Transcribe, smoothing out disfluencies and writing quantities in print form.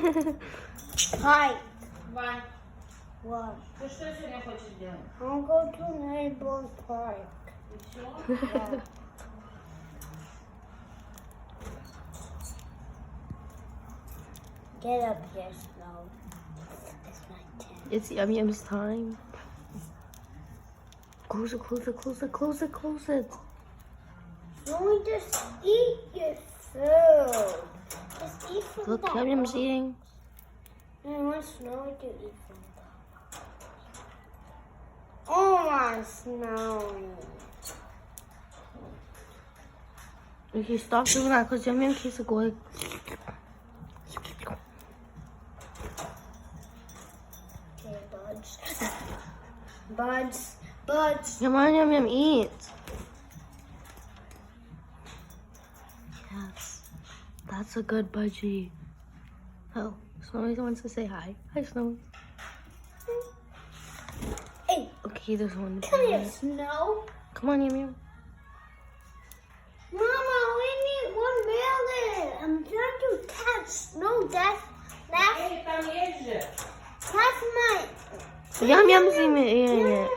Hi. Вань, What? ты что сегодня хочешь делать? I'll go to neighbor's park. И все? Yeah. Get up here, Snow. It's my turn. It's Yum Yum's time. Close it, close it, close it, close it, close it. Snowy, just eat your food. Just eat from Look, that Yum Yum's box. eating. I want Snowy to eat from that box. Oh my Snowy. Okay, stop doing that because Yum Yum keeps going. Okay, buds. Buds. Buds. Come on, Yum Yum, eat. Yes, that's a good budgie. Oh, Snowy wants to say hi. Hi, Snowy. Hey, Okay, there's one. come here, Snow. Come on, Yum Yum. Mama, we need 1 million. I'm trying to catch Snow. That's Эй, там есть же. my. Yum Yum's eating it.